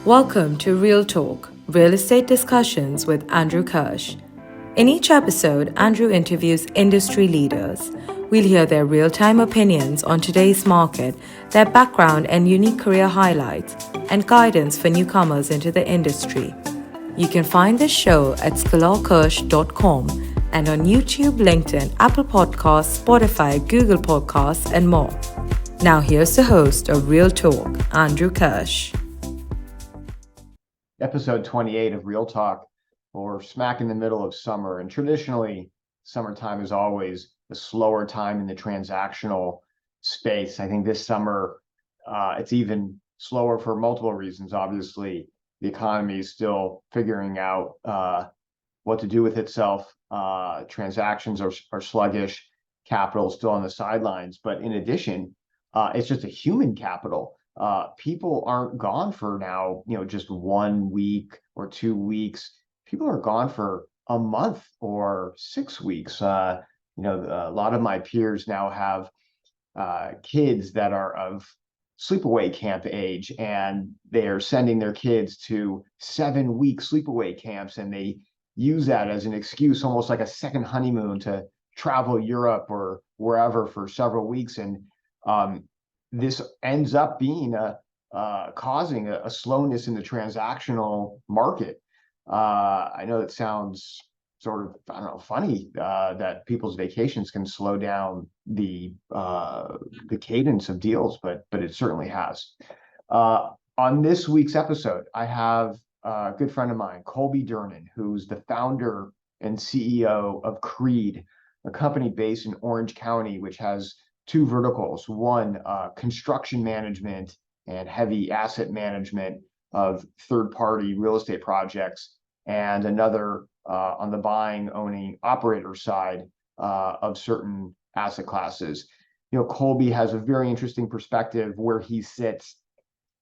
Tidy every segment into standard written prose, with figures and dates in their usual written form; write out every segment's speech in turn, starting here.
Welcome to Real Talk, Real Estate Discussions with Andrew Kirsh. In each episode, Andrew interviews industry leaders. We'll hear their real-time opinions on today's market, their background and unique career highlights, and guidance for newcomers into the industry. You can find this show at sklarkirsh.com and on YouTube, LinkedIn, Apple Podcasts, Spotify, Google Podcasts, and more. Now here's the host of Real Talk, Andrew Kirsh. Episode 28 of Real Talk. We're smack in the middle of summer, and traditionally, summertime is always the slower time in the transactional space. I think this summer, it's even slower for multiple reasons. Obviously, the economy is still figuring out what to do with itself. Transactions are sluggish. Capital is still on the sidelines. But in addition, it's just a human capital. People aren't gone for now, just 1 week or 2 weeks. People are gone for a month or 6 weeks. A lot of my peers now have kids that are of sleepaway camp age, and they are sending their kids to 7-week sleepaway camps, and they use that as an excuse, almost like a second honeymoon, to travel Europe or wherever for several weeks. And this ends up being causing a slowness in the transactional market. I know it sounds sort of, I don't know, funny that people's vacations can slow down the cadence of deals, but it certainly has. On this week's episode, I have a good friend of mine, Colby Durnin, who's the founder and CEO of CREDE, a company based in Orange County, which has two verticals: one, construction management and heavy asset management of third-party real estate projects, and another on the buying, owning, operator side of certain asset classes. Colby has a very interesting perspective where he sits,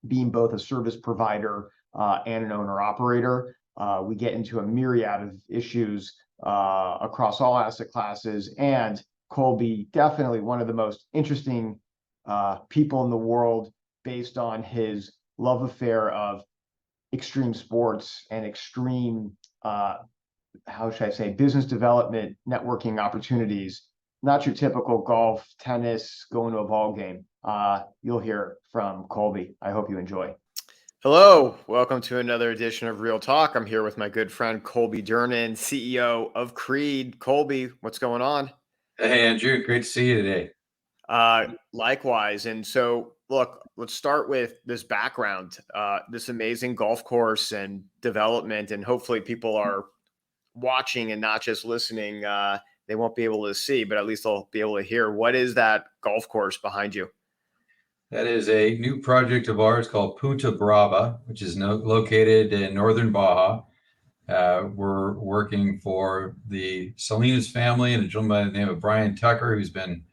being both a service provider and an owner-operator. We get into a myriad of issues across all asset classes, and Colby, definitely one of the most interesting people in the world, based on his love affair of extreme sports and extreme, how should I say, business development, networking opportunities. Not your typical golf, tennis, going to a ball game. You'll hear from Colby. I hope you enjoy. Hello, welcome to another edition of Real Talk. I'm here with my good friend Colby Durnin, CEO of CREDE. Colby, what's going on? Hey, Andrew, great to see you today. Likewise. And so, look, let's start with this background, this amazing golf course and development. And hopefully people are watching and not just listening. They won't be able to see, but at least they'll be able to hear. What is that golf course behind you? That is a new project of ours called Punta Brava, which is located in northern Baja. We're working for the Salinas family and a gentleman by the name of Brian Tucker, who's been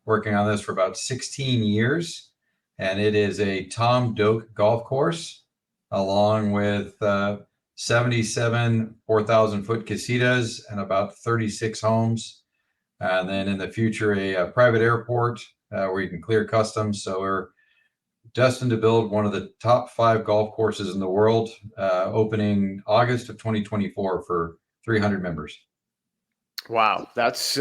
working on this for about 16 years. And it is a Tom Doak golf course, along with 77 4,000-foot casitas and about 36 homes. And then in the future, a private airport where you can clear customs. So we're destined to build one of the top 5 golf courses in the world, opening August of 2024 for 300 members. Wow, that's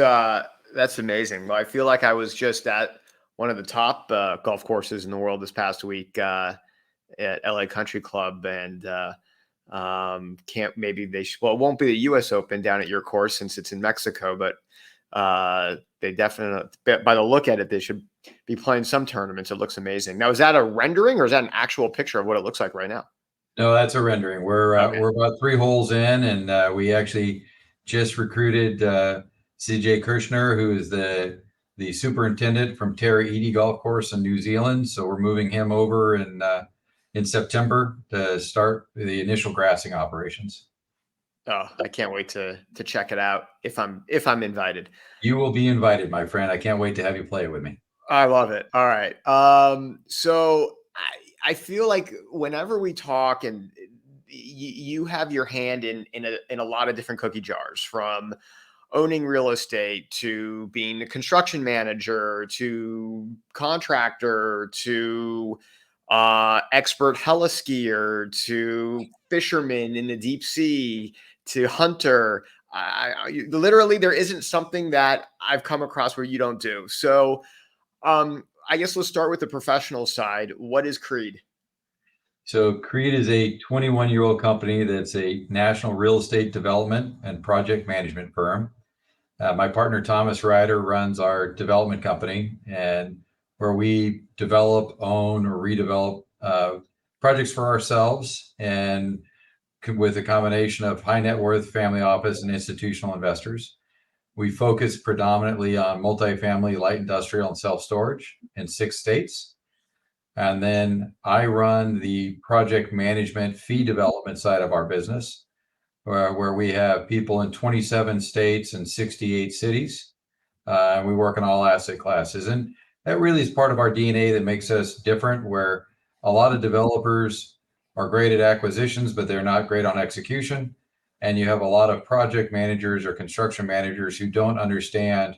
amazing. Well, I feel like I was just at one of the top golf courses in the world this past week at LA Country Club, and it won't be the U.S. Open down at your course since it's in Mexico, but they definitely, by the look at it, they should be playing some tournaments. It looks amazing. Now, is that a rendering or is that an actual picture of what it looks like right now? No, that's a rendering. We're about 3 holes in, and we actually just recruited CJ Kirshner, who is the superintendent from Terra Iti Golf Course in New Zealand. So we're moving him over in September to start the initial grassing operations. Oh, I can't wait to check it out if I'm invited. You will be invited, my friend. I can't wait to have you play it with me. I love it. All right. So I feel like whenever we talk, and you have your hand in a lot of different cookie jars, from owning real estate to being a construction manager to contractor to expert heliskier to fisherman in the deep sea to hunter. Literally, there isn't something that I've come across where you don't do. So I guess let's start with the professional side. What is CREDE? So CREDE is a 21-year-old company that's a national real estate development and project management firm. My partner, Thomas Ryder, runs our development company, and where we develop, own, or redevelop projects for ourselves, and with a combination of high net worth, family office, and institutional investors. We focus predominantly on multifamily, light industrial, and self-storage in 6 states. And then I run the project management fee development side of our business, where we have people in 27 states and 68 cities. We work in all asset classes. And that really is part of our DNA that makes us different, where a lot of developers are great at acquisitions, but they're not great on execution. And you have a lot of project managers or construction managers who don't understand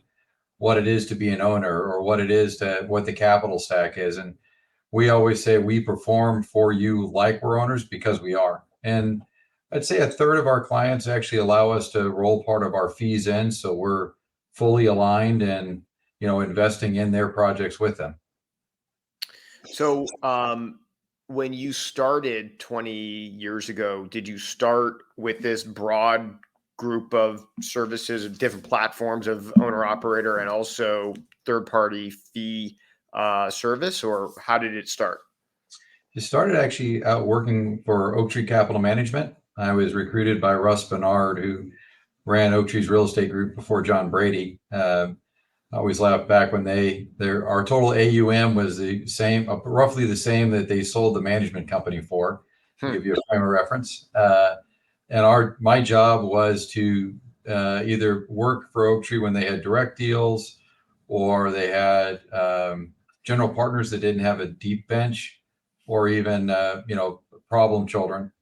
what it is to be an owner, or what the capital stack is. And we always say we perform for you like we're owners, because we are. And I'd say a third of our clients actually allow us to roll part of our fees in, so we're fully aligned and investing in their projects with them. So when you started 20 years ago, did you start with this broad group of services, of different platforms of owner operator and also third party fee service, or how did it start? It started actually out working for Oaktree Capital Management. I was recruited by Russ Bernard, who ran Oaktree's real estate group before John Brady. I always laugh back when our total AUM was the same, roughly the same that they sold the management company for, to give you a frame of reference. And my job was to either work for Oaktree when they had direct deals, or they had general partners that didn't have a deep bench, or even problem children.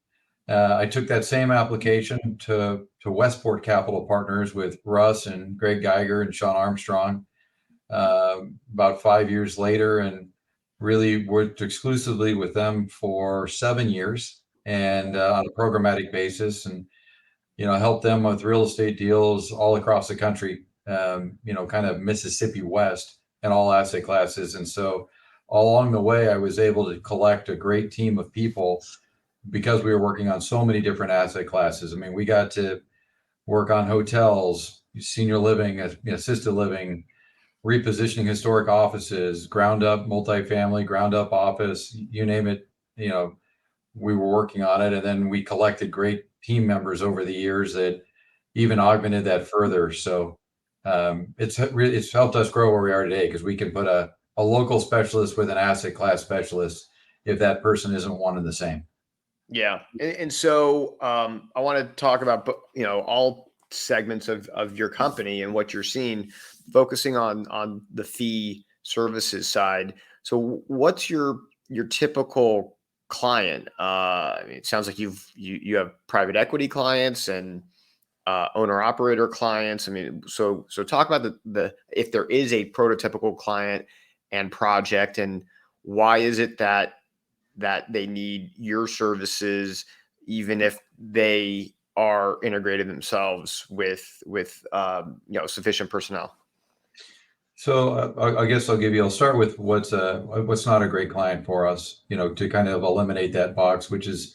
I took that same application to Westport Capital Partners with Russ and Greg Geiger and Sean Armstrong about 5 years later, and really worked exclusively with them for 7 years, and on a programmatic basis, and helped them with real estate deals all across the country, kind of Mississippi West, and all asset classes. And so along the way, I was able to collect a great team of people, because we were working on so many different asset classes. I mean, we got to work on hotels, senior living, assisted living, repositioning historic offices, ground up multifamily, ground up office, you name it, we were working on it. And then we collected great team members over the years that even augmented that further. So it's helped us grow where we are today, because we can put a local specialist with an asset class specialist if that person isn't one and the same. Yeah. And so I want to talk about, all segments of your company and what you're seeing, focusing on the fee services side. So what's your typical client? I mean, it sounds like you have private equity clients and owner operator clients. I mean, so talk about the if there is a prototypical client and project, and why is it that they need your services, even if they are integrated themselves with sufficient personnel? So I guess I'll start with what's not a great client for us, to kind of eliminate that box, which is,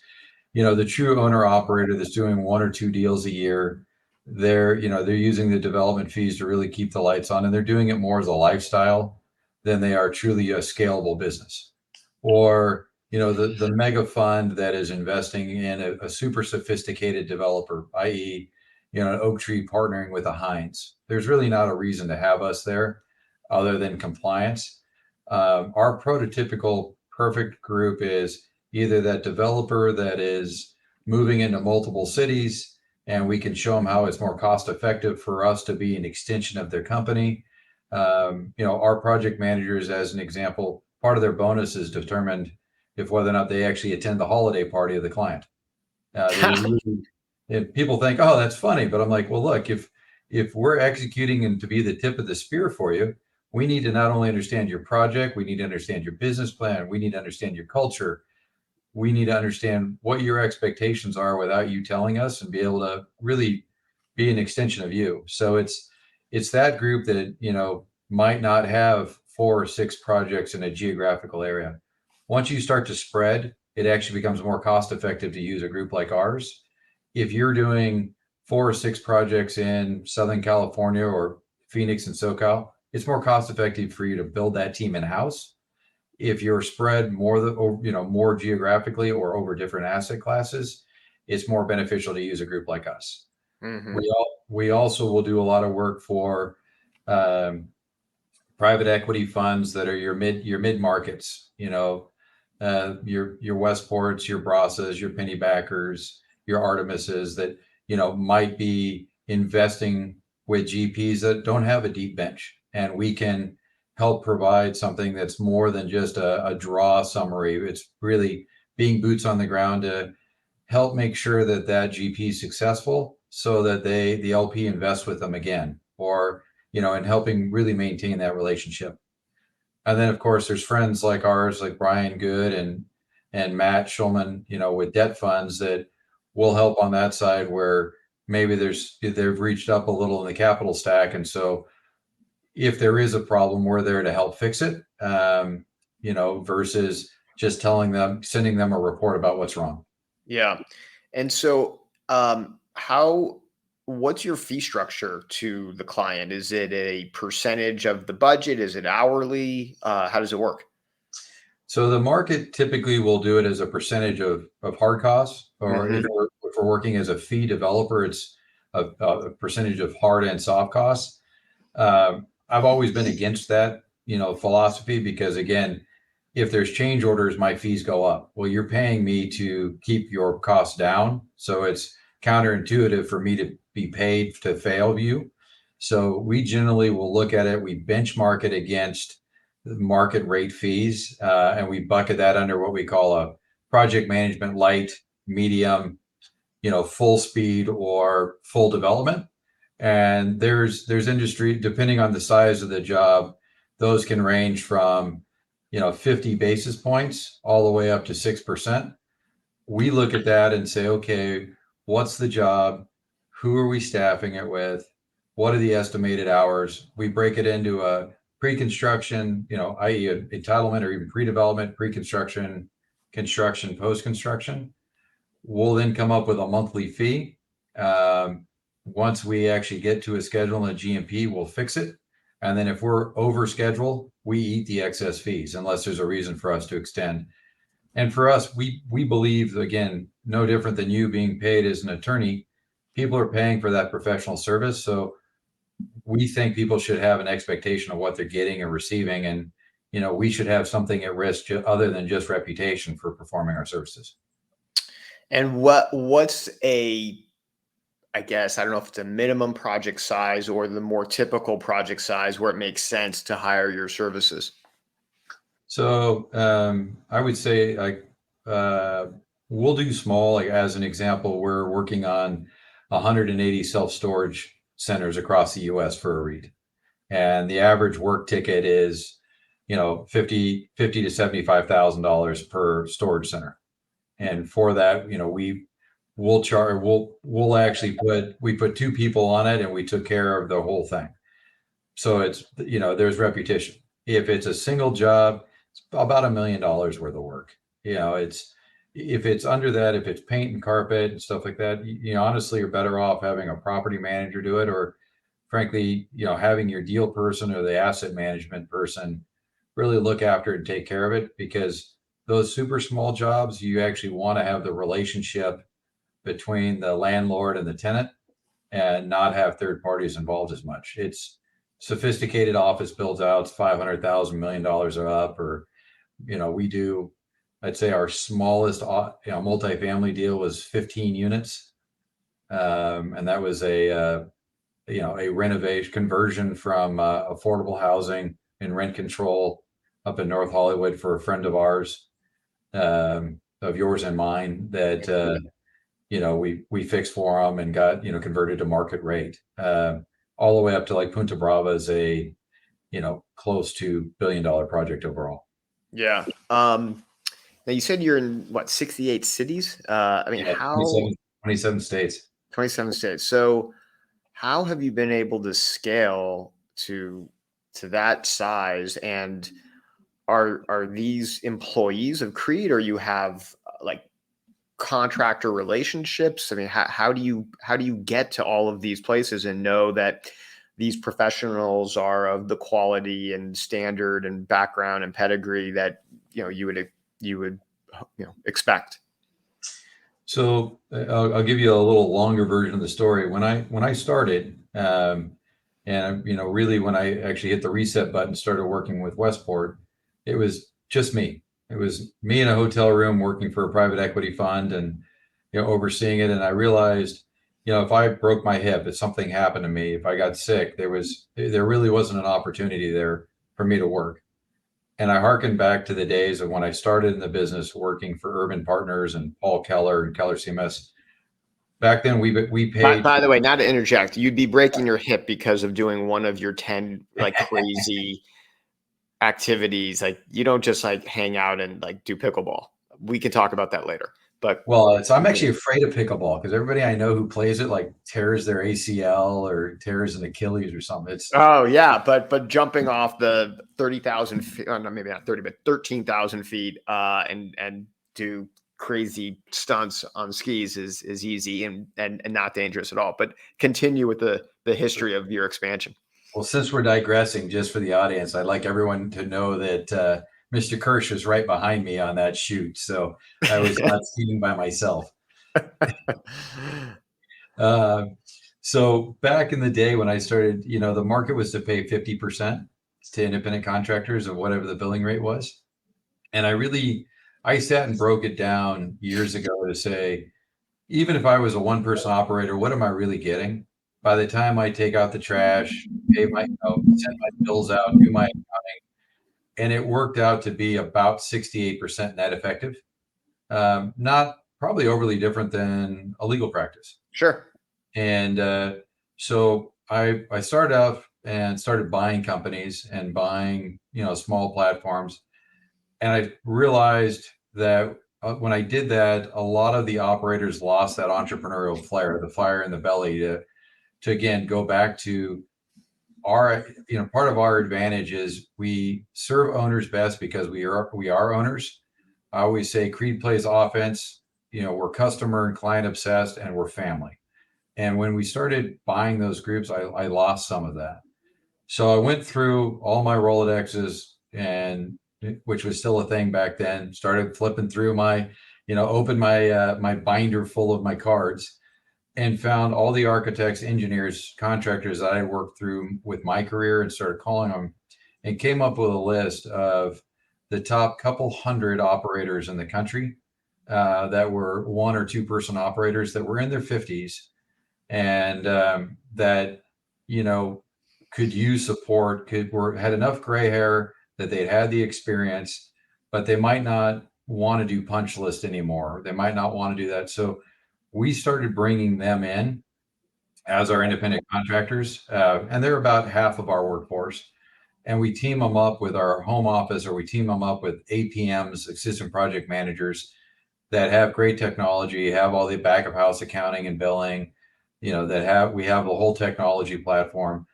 the true owner operator that's doing 1 or 2 deals a year. They're using the development fees to really keep the lights on, and they're doing it more as a lifestyle than they are truly a scalable business. Or the mega fund that is investing in a super sophisticated developer, i.e., an Oaktree partnering with a Hines. There's really not a reason to have us there other than compliance. Our prototypical perfect group is either that developer that is moving into multiple cities, and we can show them how it's more cost effective for us to be an extension of their company. Our project managers, as an example, part of their bonus is determined if whether or not they actually attend the holiday party of the client. And people think, oh, that's funny. But I'm like, well, look, if we're executing and to be the tip of the spear for you, we need to not only understand your project, we need to understand your business plan, we need to understand your culture, we need to understand what your expectations are without you telling us, and be able to really be an extension of you. So it's that group that, might not have 4 or 6 projects in a geographical area. Once you start to spread, it actually becomes more cost effective to use a group like ours. If you're doing 4 or 6 projects in Southern California or Phoenix and SoCal, it's more cost effective for you to build that team in house. If you're spread more geographically or over different asset classes, it's more beneficial to use a group like us. Mm-hmm. We also will do a lot of work for private equity funds that are your mid markets. Your Westports, your Brasas, your Pennybackers, your Artemises that might be investing with GPs that don't have a deep bench, and we can help provide something that's more than just a draw summary. It's really being boots on the ground to help make sure that GP is successful, so that the LP invests with them again, or and helping really maintain that relationship. And then of course there's friends like ours, like Brian Good and Matt Schulman, with debt funds that will help on that side, where maybe they've reached up a little in the capital stack, and so if there is a problem, we're there to help fix it. Versus just sending them a report about what's wrong. Yeah. And so, what's your fee structure to the client? Is it a percentage of the budget? Is it hourly? How does it work? So the market typically will do it as a percentage of hard costs, or Mhm. if we're working as a fee developer, it's a percentage of hard and soft costs. I've always been against that, philosophy, because again, if there's change orders, my fees go up. Well, you're paying me to keep your costs down, so it's counterintuitive for me to be paid to fail you. So we generally will look at it, we benchmark it against the market rate fees, and we bucket that under what we call a project management light, medium, full speed, or full development. And there's industry, depending on the size of the job, those can range from 50 basis points all the way up to 6%. We look at that and say, okay, what's the job? Who are we staffing it with? What are the estimated hours? We break it into a pre-construction, i.e. entitlement, or even pre-development, pre-construction, construction, post-construction. We'll then come up with a monthly fee. Once we actually get to a schedule and a GMP, we'll fix it. And then if we're over schedule, we eat the excess fees unless there's a reason for us to extend. And for us, we believe, again, no different than you being paid as an attorney, people are paying for that professional service. So we think people should have an expectation of what they're getting and receiving. And, we should have something at risk other than just reputation for performing our services. And what's I guess, I don't know if it's a minimum project size or the more typical project size where it makes sense to hire your services? So I would say, we'll do small. Like, as an example, we're working on 180 self-storage centers across the U.S. for a REIT, and the average work ticket is, $50 to $75,000 per storage center. And for that, we'll actually put 2 people on it, and we took care of the whole thing. So it's, there's repetition. If it's a single job, it's about $1 million worth of work. If it's under that, if it's paint and carpet and stuff like that, honestly, you're better off having a property manager do it, or frankly, having your deal person or the asset management person really look after it and take care of it. Because those super small jobs, you actually want to have the relationship between the landlord and the tenant, and not have third parties involved as much. It's sophisticated office build outs, $500,000, $1 million or up, or, we do, I'd say our smallest, multifamily deal was 15 units. And that was a renovation conversion from affordable housing and rent control up in North Hollywood for a friend of ours, of yours and mine, that, we fixed for them and got, converted to market rate. All the way up to like Punta Brava is a close to $1 billion project overall. Yeah. Now you said you're in what, 68 cities? I mean, Yeah, how 27 states. 27 states. So how have you been able to scale to that size? And are these employees of CREDE, or you have like contractor relationships? I mean, how do you get to all of these places and know that these professionals are of the quality and standard and background and pedigree that you would expect? So I'll give you a little longer version of the story. When I started, and really when I actually hit the reset button, started working with Westport, it was just me. It was me in a hotel room working for a private equity fund, and overseeing it. And I realized, if I broke my hip, if something happened to me, if I got sick, there really wasn't an opportunity there for me to work. And I hearkened back to the days of when I started in the business working for Urban Partners and Paul Keller and Keller CMS. Back then, we paid. By the way, not to interject, you'd be breaking your hip because of doing one of your 10 like crazy activities. Like, you don't just like hang out and like do pickleball. We can talk about that later. But I'm actually afraid of pickleball because everybody I know who plays it like tears their ACL or tears an Achilles or something. Oh yeah, but jumping off the 30,000 feet, no, maybe not 30, but 13,000 feet, and do crazy stunts on skis is easy and not dangerous at all. But continue with the history of your expansion. Well, since we're digressing, just for the audience, I'd like everyone to know that Mr. Kirsh was right behind me on that shoot, so I was not skiing by myself. So back in the day when I started, the market was to pay 50% to independent contractors of whatever the billing rate was. And I sat and broke it down years ago to say, even if I was a one-person operator, what am I really getting? By the time I take out the trash, pay send my bills out, do my accounting, and it worked out to be about 68% net effective. Not probably overly different than a legal practice. Sure. And so I started off and started buying companies and buying, small platforms. And I realized that when I did that, a lot of the operators lost that entrepreneurial flair, the fire in the belly to again, go back to our, part of our advantage is we serve owners best because we are owners. I always say CREDE plays offense. We're customer and client obsessed, and we're family. And when we started buying those groups, I lost some of that. So I went through all my Rolodexes, and which was still a thing back then, started flipping through my, opened my my binder full of my cards and found all the architects, engineers, contractors that I worked through with my career and started calling them and came up with a list of the top couple hundred operators in the country that were 1 or 2 person operators that were in their 50s and that could use support, had enough gray hair that they'd had the experience, but they might not want to do punch list anymore. They might not want to do that. So we started bringing them in as our independent contractors, and they're about half of our workforce. And we team them up with our home office, or we team them up with APMs, assistant project managers, that have great technology, have all the back of house accounting and billing, we have the whole technology platform.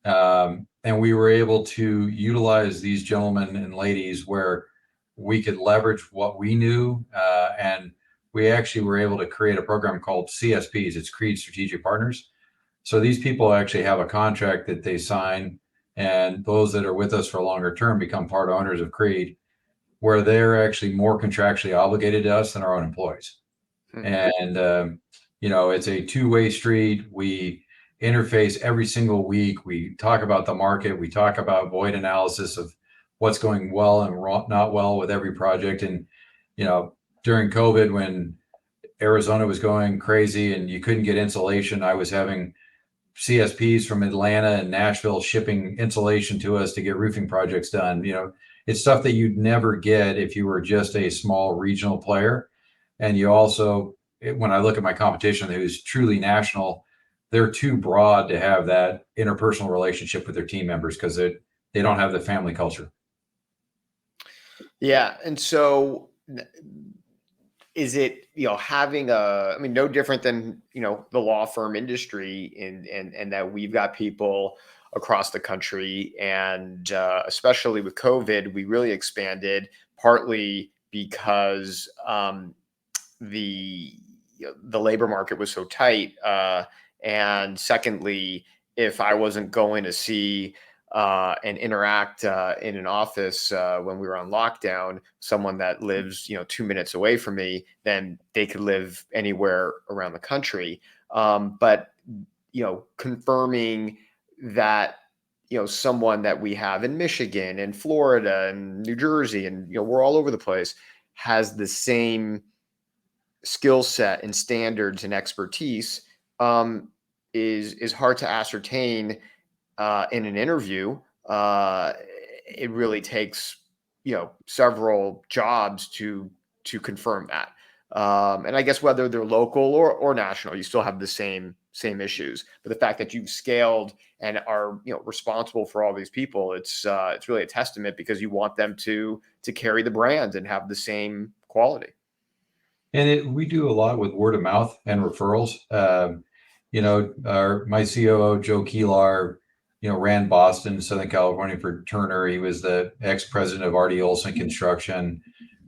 And we were able to utilize these gentlemen and ladies where we could leverage what we knew. And we actually were able to create a program called CSPs. It's CREDE Strategic Partners. So these people actually have a contract that they sign, and those that are with us for a longer term become part owners of CREDE, where they're actually more contractually obligated to us than our own employees. And, it's a two-way street. We interface every single week. We talk about the market. We talk about void analysis of what's going well and not well with every project. And, during COVID, when Arizona was going crazy and you couldn't get insulation, I was having CSPs from Atlanta and Nashville shipping insulation to us to get roofing projects done. It's stuff that you'd never get if you were just a small regional player. And you also, when I look at my competition who's truly national, they're too broad to have that interpersonal relationship with their team members because they they don't have the family culture. Yeah. And so is it, having no different than, the law firm industry and that we've got people across the country, and especially with COVID, we really expanded, partly because the the labor market was so tight, and secondly, if I wasn't going to see and interact in an office when we were on lockdown, someone that lives 2 minutes away from me, then they could live anywhere around the country. But confirming that someone that we have in Michigan and Florida and New Jersey, and we're all over the place, has the same skill set and standards and expertise, is hard to ascertain in an interview. It really takes several jobs to confirm that. And I guess whether they're local or national, you still have the same issues. But the fact that you've scaled and are responsible for all these people, it's really a testament, because you want them to carry the brand and have the same quality. And we do a lot with word of mouth and referrals. My COO, Joe Keelar, ran Boston, Southern California for Turner. He was the ex-president of R.D. Olson Construction.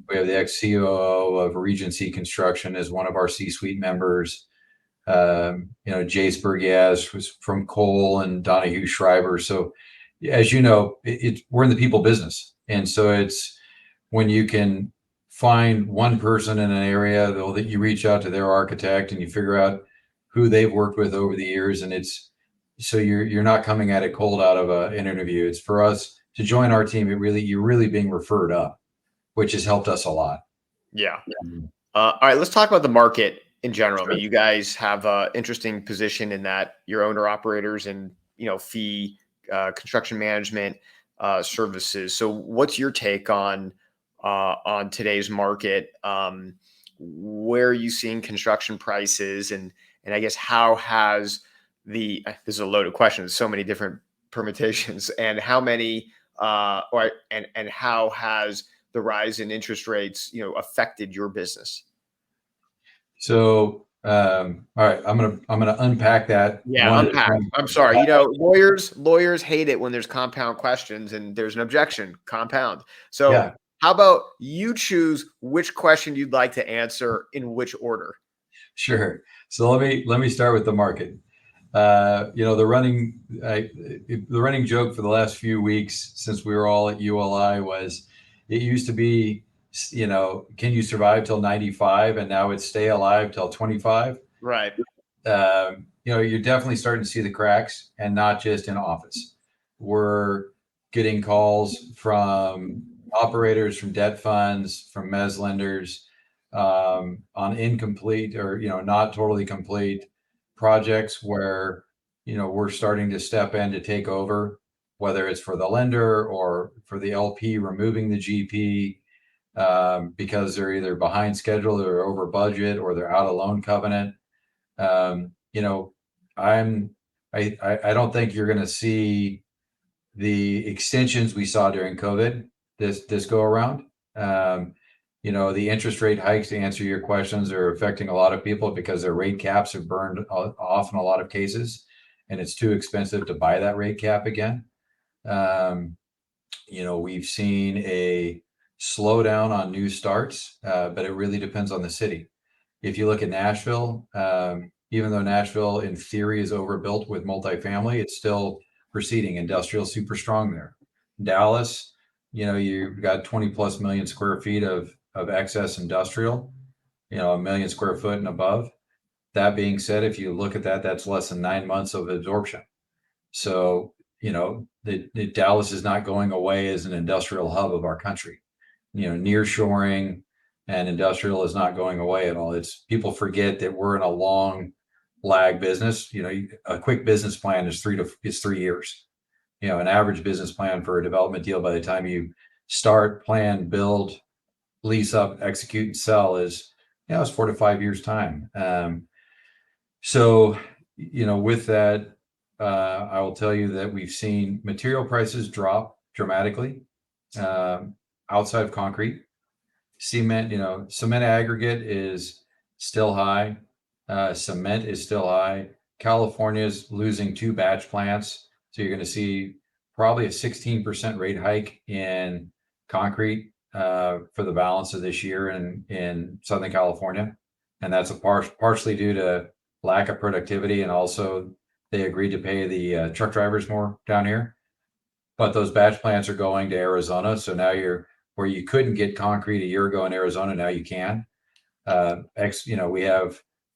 We have the ex-COO of Regency Construction as one of our C-suite members. Jace Bergaz was from Cole and Donahue Schreiber. So as you know, we're in the people business. And so it's when you can find one person in an area that you reach out to their architect and you figure out who they've worked with over the years. And it's, so you're not coming at it cold out of an interview. It's for us to join our team. You're really being referred up, which has helped us a lot. Yeah. All right, let's talk about the market in general. Sure. I mean, you guys have an interesting position in that you're owner operators and fee construction management services. So, what's your take on today's market? Where are you seeing construction prices, and I guess how has this is a loaded question. There's so many different permutations, and how many and how has the rise in interest rates affected your business? So, all right, I'm gonna unpack that. Yeah, unpack. I'm sorry. Lawyers hate it when there's compound questions and there's an objection. Compound. So, Yeah. How about you choose which question you'd like to answer in which order? Sure. So let me start with the market. The running joke for the last few weeks since we were all at ULI was, it used to be, can you survive till 95, and now it's stay alive till 25. Right. You're definitely starting to see the cracks, and not just in office. We're getting calls from operators, from debt funds, from mezz lenders, on incomplete or not totally complete projects where we're starting to step in to take over, whether it's for the lender or for the LP removing the GP, because they're either behind schedule or over budget or they're out of loan covenant. I don't think you're going to see the extensions we saw during COVID this go around. The interest rate hikes, to answer your questions, are affecting a lot of people because their rate caps have burned off in a lot of cases, and it's too expensive to buy that rate cap again. We've seen a slowdown on new starts, but it really depends on the city. If you look at Nashville, even though Nashville in theory is overbuilt with multifamily, it's still proceeding. Industrial super strong there. Dallas, you've got 20 plus million square feet of excess industrial, 1 million square foot and above. That being said, if you look at that, that's less than 9 months of absorption. So, Dallas is not going away as an industrial hub of our country. Nearshoring and industrial is not going away at all. It's, people forget that we're in a long lag business. A quick business plan is 3 years. An average business plan for a development deal, by the time you start, plan, build, lease up, execute, and sell, is it's 4 to 5 years time. With that, I will tell you that we've seen material prices drop dramatically. Outside of concrete, cement, cement aggregate is still high. Cement is still high. California is losing 2 batch plants. So you're going to see probably a 16% rate hike in concrete for the balance of this year in Southern California. And that's partially due to lack of productivity. And also they agreed to pay the truck drivers more down here. But those batch plants are going to Arizona. So now where you couldn't get concrete a year ago in Arizona, now you can.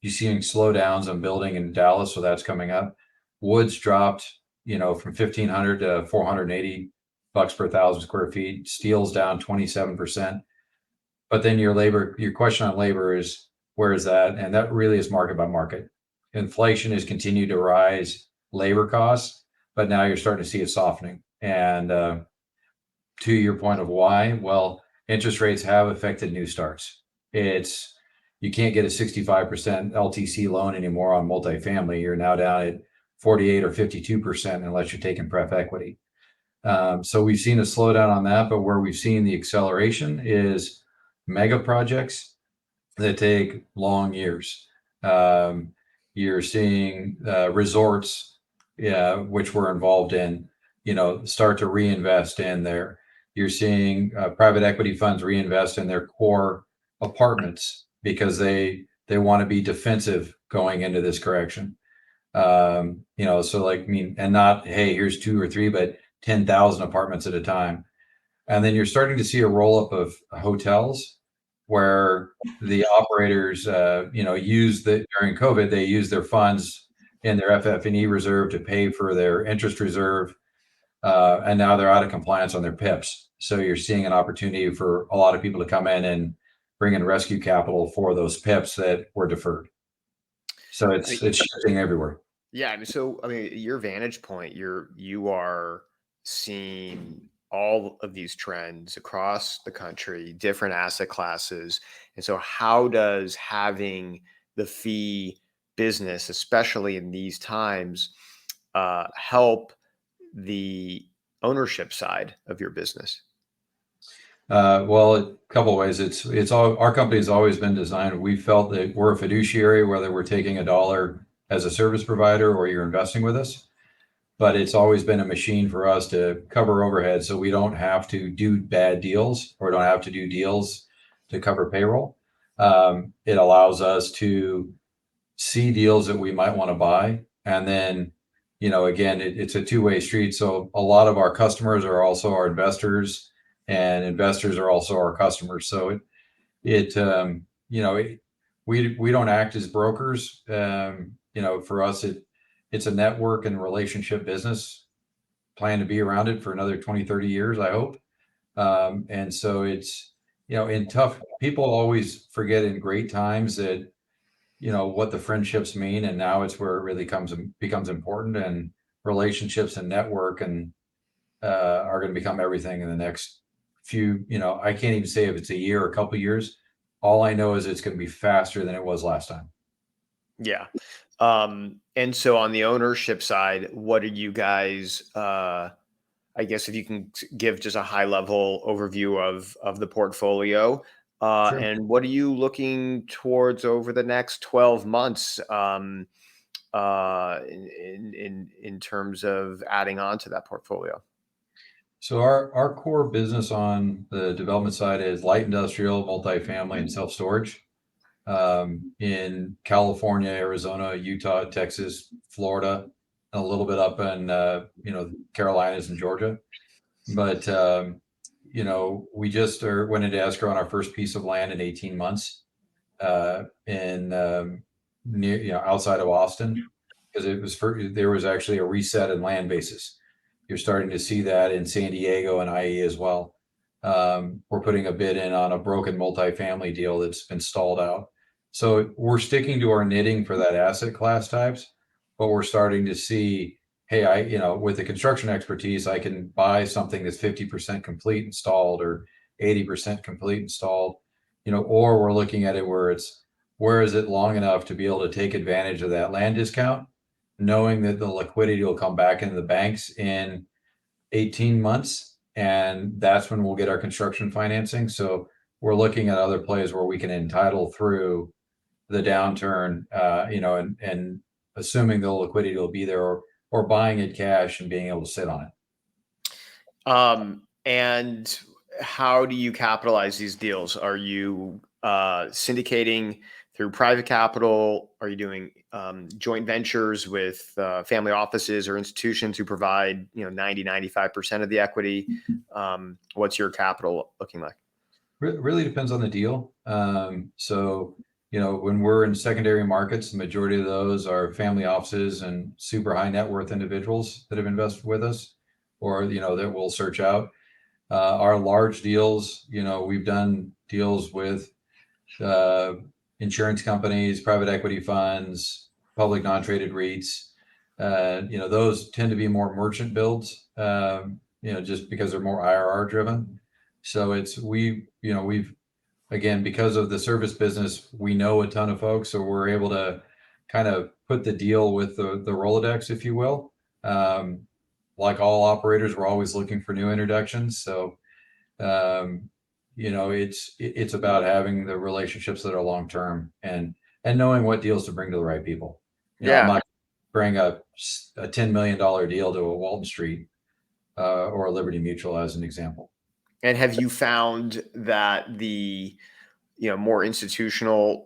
You seeing slowdowns on building in Dallas, so that's coming up. Wood's dropped, from 1,500 to $480 per 1,000 square feet. Steel's down 27%. But then your question on labor is, where is that? And that really is market by market. Inflation has continued to rise labor costs, but now you're starting to see a softening. And to your point of why, well, interest rates have affected new starts. You can't get a 65% LTC loan anymore on multifamily. You're now down at 48 or 52% unless you're taking pref equity. So we've seen a slowdown on that, but where we've seen the acceleration is mega projects that take long years. You're seeing resorts, which we're involved in, start to reinvest in there. You're seeing private equity funds reinvest in their core apartments because they want to be defensive going into this correction. And not, hey, here's 2 or 3, but 10,000 apartments at a time. And then you're starting to see a roll up of hotels where the operators, during COVID, they used their funds in their FF&E reserve to pay for their interest reserve. And now they're out of compliance on their PIPs. So you're seeing an opportunity for a lot of people to come in and bring in rescue capital for those PIPs that were deferred. So it's shifting everywhere. Yeah. Your vantage point, you are seeing all of these trends across the country, different asset classes. And so how does having the fee business, especially in these times, help the ownership side of your business? Well, a couple of ways. Our company has always been designed. We felt that we're a fiduciary, whether we're taking a dollar as a service provider or you're investing with us. But it's always been a machine for us to cover overhead, so we don't have to do bad deals or don't have to do deals to cover payroll. It allows us to see deals that we might want to buy, and then again, it's a two-way street. So a lot of our customers are also our investors, and investors are also our customers. So we don't act as brokers. For us, it's a network and relationship business. Plan to be around it for another 20, 30 years, I hope. And so it's, in tough, people always forget in great times that, what the friendships mean. And now it's where it really becomes important, and relationships and network and are going to become everything in the next few, I can't even say if it's a year or a couple of years. All I know is it's going to be faster than it was last time. Yeah. And so on the ownership side, what are you guys, I guess if you can give just a high level overview of the portfolio, Sure. and what are you looking towards over the next 12 months, in terms of adding on to that portfolio? So our core business on the development side is light industrial, multifamily, and self-storage. In California, Arizona, Utah, Texas, Florida, and a little bit up in Carolinas and Georgia. But we just went into escrow on our first piece of land in 18 months near outside of Austin, because there was actually a reset in land basis. You're starting to see that in San Diego and IE as well. We're putting a bid in on a broken multifamily deal that's been stalled out. So we're sticking to our knitting for that asset class types, but we're starting to see, hey, with the construction expertise, I can buy something that's 50% complete installed or 80% complete installed, or we're looking at it where is it long enough to be able to take advantage of that land discount, knowing that the liquidity will come back into the banks in 18 months, and that's when we'll get our construction financing. So we're looking at other plays where we can entitle through the downturn, and assuming the liquidity will be there, or buying it cash and being able to sit on it. And how do you capitalize these deals? Are you syndicating through private capital? Are you doing joint ventures with family offices or institutions who provide 90-95% of the equity? What's your capital looking like? Really depends on the deal. So, when we're in secondary markets, the majority of those are family offices and super high net worth individuals that have invested with us, or, that we'll search out. Our large deals, we've done deals with insurance companies, private equity funds, public non-traded REITs. Those tend to be more merchant builds, just because they're more IRR driven. So we've, again, because of the service business, we know a ton of folks, so we're able to kind of put the deal with the Rolodex, if you will. Like all operators, we're always looking for new introductions. So, it's about having the relationships that are long term, and knowing what deals to bring to the right people. I'm not bring a $10 million deal to a Walton Street or a Liberty Mutual as an example. And have you found that the more institutional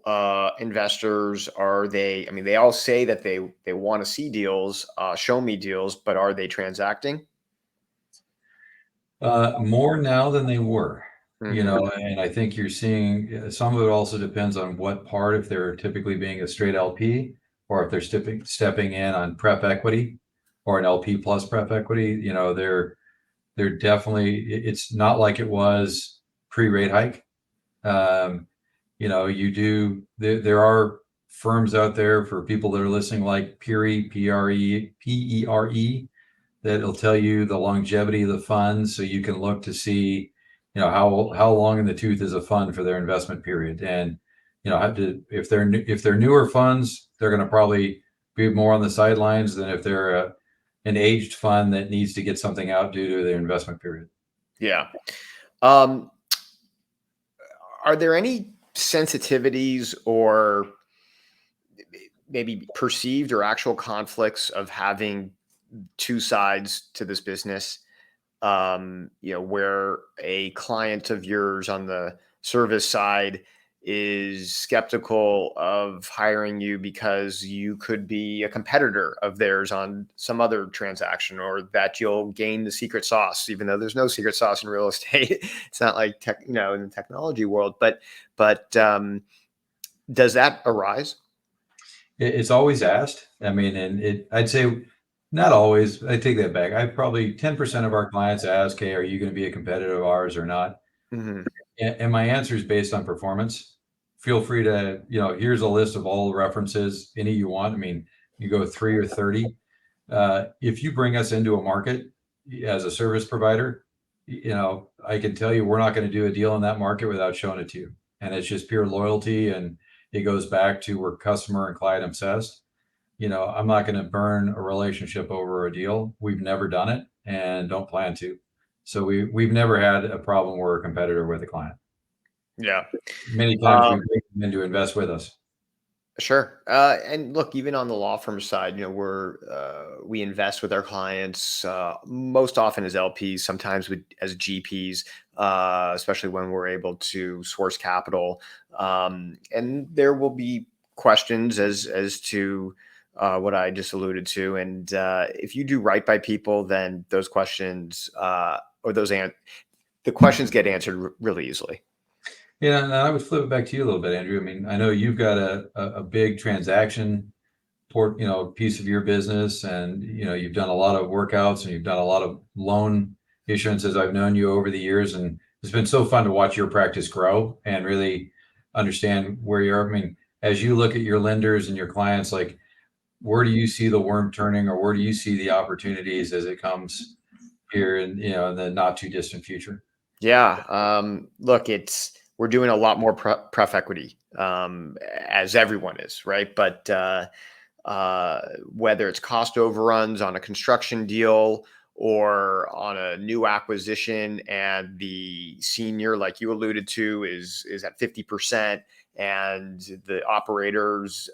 investors, they all say that they want to see deals, show me deals, but are they transacting? More now than they were, Mhm. and I think you're seeing some of it also depends on what part, if they're typically being a straight LP, or if they're stepping in on prep equity or an LP plus prep equity. They're definitely, it's not like it was pre-rate hike. There are firms out there, for people that are listening, like PERE, that'll tell you the longevity of the fund, so you can look to see, how long in the tooth is a fund for their investment period. And if they're newer funds, they're going to probably be more on the sidelines than if they're an aged fund that needs to get something out due to their investment period. Yeah. Are there any sensitivities or maybe perceived or actual conflicts of having two sides to this business? Where a client of yours on the service side is skeptical of hiring you because you could be a competitor of theirs on some other transaction, or that you'll gain the secret sauce, even though there's no secret sauce in real estate. It's not like in the technology world, but does that arise? It's always asked. I mean, and I'd say not always. I take that back. I probably 10% of our clients ask, "Hey, are you going to be a competitor of ours or not?" Hmm. And my answer is based on performance. Feel free to, here's a list of all the references, any you want. I mean, you go 3 or 30. If you bring us into a market as a service provider, I can tell you we're not going to do a deal in that market without showing it to you. And it's just pure loyalty. And it goes back to, we're customer and client obsessed. I'm not going to burn a relationship over a deal. We've never done it and don't plan to. So we've never had a problem where we're a competitor with a client. Yeah. Many times we bring them in to invest with us. Sure. And look, even on the law firm side, we invest with our clients most often as LPs, sometimes as GPs, especially when we're able to source capital. And there will be questions as to what I just alluded to. And if you do right by people, then those questions the questions get answered really easily. Yeah, and I would flip it back to you a little bit, Andrew. I mean, I know you've got a big transaction piece of your business, and you've done a lot of workouts and you've done a lot of loan issuances. I've known you over the years, and it's been so fun to watch your practice grow and really understand where you are. I mean, as you look at your lenders and your clients, like, where do you see the worm turning, or where do you see the opportunities as it comes here in the not too distant future? Yeah. Look, we're doing a lot more pref equity, as everyone is, right? But whether it's cost overruns on a construction deal, or on a new acquisition and the senior, like you alluded to, is at 50% and the operators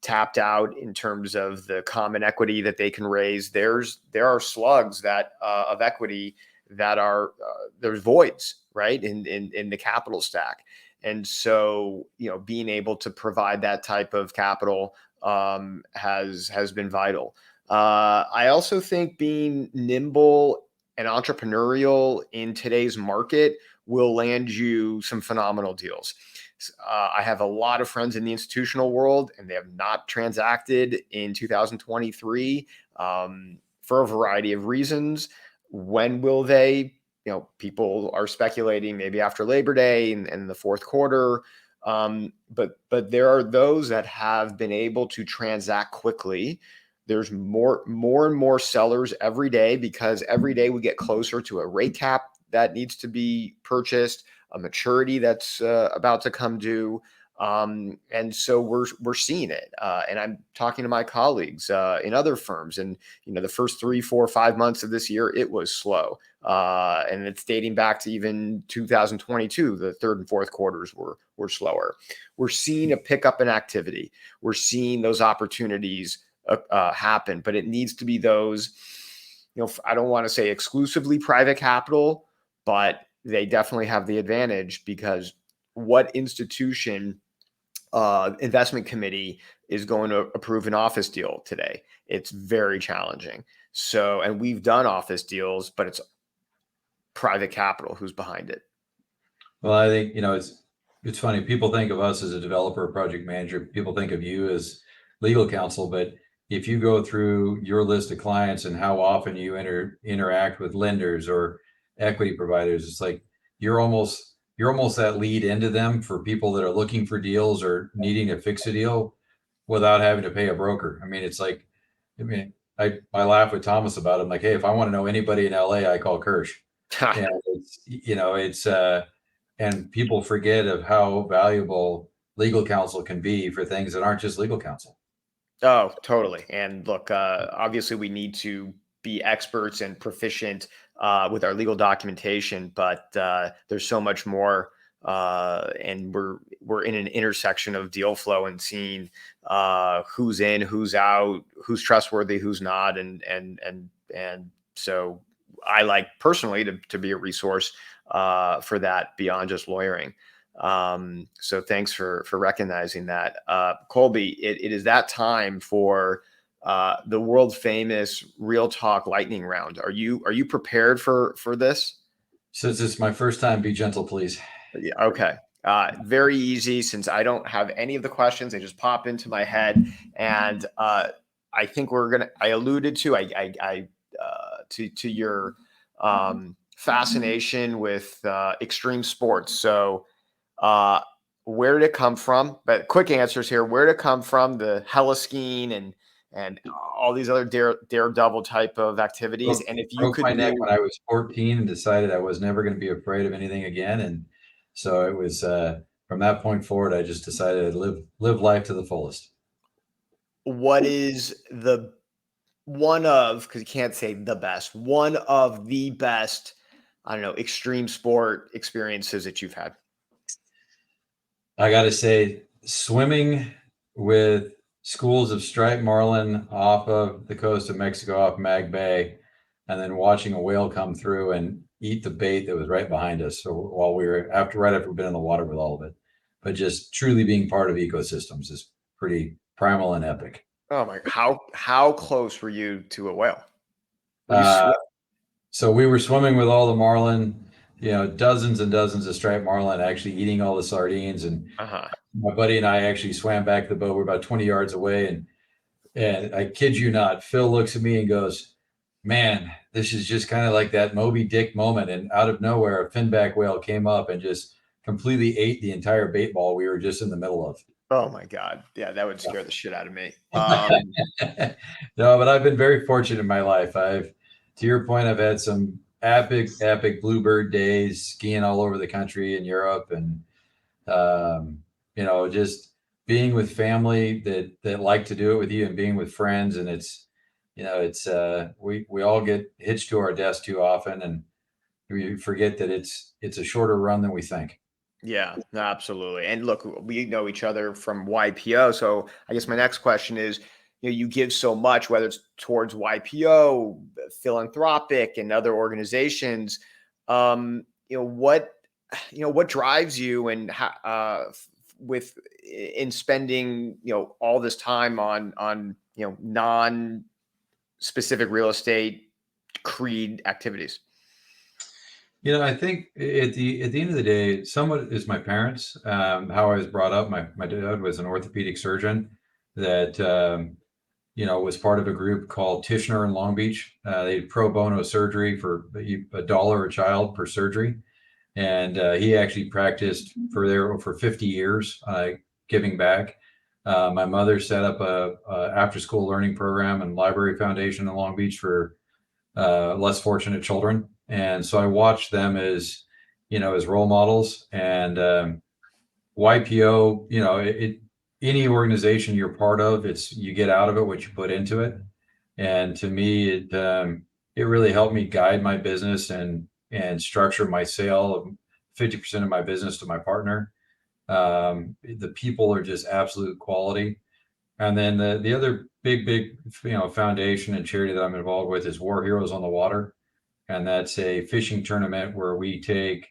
tapped out in terms of the common equity that they can raise, there are slugs that of equity that are there's voids, right, in the capital stack. And so, being able to provide that type of capital has been vital. I also think being nimble and entrepreneurial in today's market will land you some phenomenal deals. I have a lot of friends in the institutional world, and they have not transacted in 2023 for a variety of reasons. When will they? People are speculating maybe after Labor Day and the fourth quarter. But there are those that have been able to transact quickly. There's more and more sellers every day, because every day we get closer to a rate cap that needs to be purchased, a maturity that's about to come due. And so we're seeing it. And I'm talking to my colleagues in other firms, and the first 3, 4, 5 months of this year, it was slow. And it's dating back to even 2022. The third and fourth quarters were slower. We're seeing a pickup in activity. We're seeing those opportunities happen, but it needs to be those, I don't want to say exclusively private capital, but they definitely have the advantage, because what institution investment committee is going to approve an office deal today? It's very challenging. So, and we've done office deals, but it's private capital who's behind it. Well, I think, it's funny. People think of us as a developer or project manager. People think of you as legal counsel, but if you go through your list of clients and how often you interact with lenders or equity providers, it's like you're almost that lead into them for people that are looking for deals or needing to fix a deal without having to pay a broker. I mean, it's like, I laugh with Thomas about it. I'm like, hey, if I want to know anybody in LA, I call Kirsch. And and people forget of how valuable legal counsel can be for things that aren't just legal counsel. Oh, totally. And look, obviously we need to be experts and proficient with our legal documentation, but there's so much more. And we're in an intersection of deal flow and seeing who's in, who's out, who's trustworthy, who's not, and so I like personally to be a resource for that beyond just lawyering. So thanks for recognizing that. Colby, it is that time for the world famous Real Talk lightning round. Are you prepared for this? Since it's my first time, be gentle, please. Yeah, okay. Very easy, since I don't have any of the questions. They just pop into my head. And I think I alluded to, to your fascination with extreme sports. So where did it come from? But quick answers here. Where did it come from? The heliskiing and all these other daredevil type of activities. And if you broke could my neck when I was 14 and decided I was never going to be afraid of anything again. And so it was from that point forward, I just decided to live life to the fullest. What is the one of, because you can't say the best, one of the best, I don't know, extreme sport experiences that you've had? I got to say, swimming with schools of striped marlin off of the coast of Mexico, off Mag Bay, and then watching a whale come through and eat the bait that was right behind us. So while we were right after we've been in the water with all of it, but just truly being part of ecosystems is pretty primal and epic. Oh my! How close were you to a whale? Were you So we were swimming with all the marlin, dozens and dozens of striped marlin, actually eating all the sardines. And my buddy and I actually swam back to the boat. We're about 20 yards away, and I kid you not, Phil looks at me and goes, "Man, this is just kind of like that Moby Dick moment." And out of nowhere, a finback whale came up and just completely ate the entire bait ball we were just in the middle of. Oh my God. Yeah, that would scare the shit out of me. No, but I've been very fortunate in my life. To your point, I've had some epic bluebird days skiing all over the country in Europe, and just being with family that like to do it with you, and being with friends. And it's we all get hitched to our desk too often, and we forget that it's a shorter run than we think. Yeah, no, absolutely. And look, we know each other from YPO. So I guess my next question is, you give so much, whether it's towards YPO, philanthropic, and other organizations. What drives you, and how, with in spending, all this time on non-specific real estate CREDE activities? I think at the end of the day, somewhat is my parents. How I was brought up. My dad was an orthopedic surgeon that was part of a group called Tishner in Long Beach. They did pro bono surgery for $1 a child per surgery, and he actually practiced for 50 years, giving back. My mother set up a after school learning program and library foundation in Long Beach for less fortunate children. And so I watched them as role models. And YPO, any organization you're part of, you get out of it what you put into it. And to me, it really helped me guide my business and structure my sale of 50% of my business to my partner. The people are just absolute quality. And then the other big foundation and charity that I'm involved with is War Heroes on the Water. And that's a fishing tournament where we take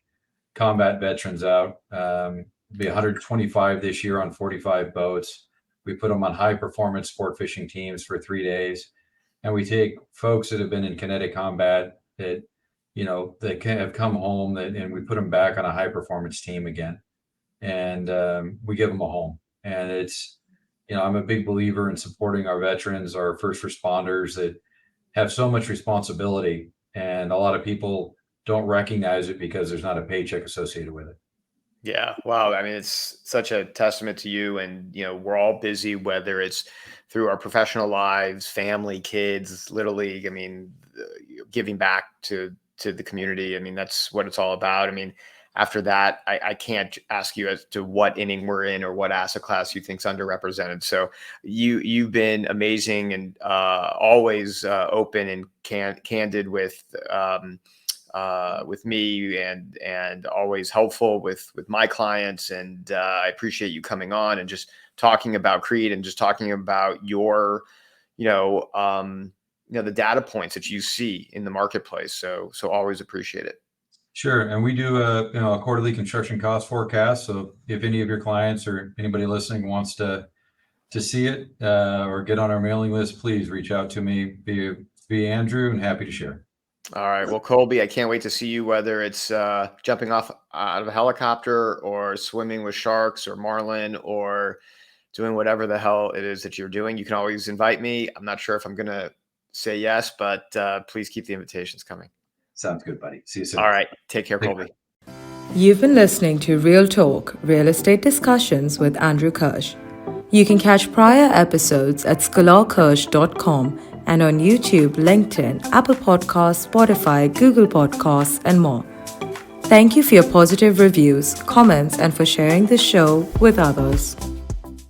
combat veterans out. Be 125 this year on 45 boats. We put them on high performance sport fishing teams for 3 days. And we take folks that have been in kinetic combat that have come home, and we put them back on a high performance team again. And we give them a home. And it's, I'm a big believer in supporting our veterans, our first responders that have so much responsibility. And a lot of people don't recognize it because there's not a paycheck associated with it. Yeah. Wow. I mean, it's such a testament to you. And, we're all busy, whether it's through our professional lives, family, kids, Little League. I mean, giving back to the community. I mean, that's what it's all about. I mean, after that, I can't ask you as to what inning we're in or what asset class you think's underrepresented. So you've been amazing and always open and candid with me and always helpful with my clients. And I appreciate you coming on and just talking about CREDE and just talking about your, the data points that you see in the marketplace. So always appreciate it. Sure. And we do a quarterly construction cost forecast. So if any of your clients or anybody listening wants to see it or get on our mailing list, please reach out to me via Andrew, and happy to share. All right. Well, Colby, I can't wait to see you, whether it's jumping off out of a helicopter or swimming with sharks or marlin or doing whatever the hell it is that you're doing. You can always invite me. I'm not sure if I'm going to say yes, but please keep the invitations coming. Sounds good, buddy. See you soon. All right. Take care, Colby. You've been listening to Real Talk, Real Estate Discussions with Andrew Kirsh. You can catch prior episodes at sklarkirsh.com and on YouTube, LinkedIn, Apple Podcasts, Spotify, Google Podcasts, and more. Thank you for your positive reviews, comments, and for sharing the show with others.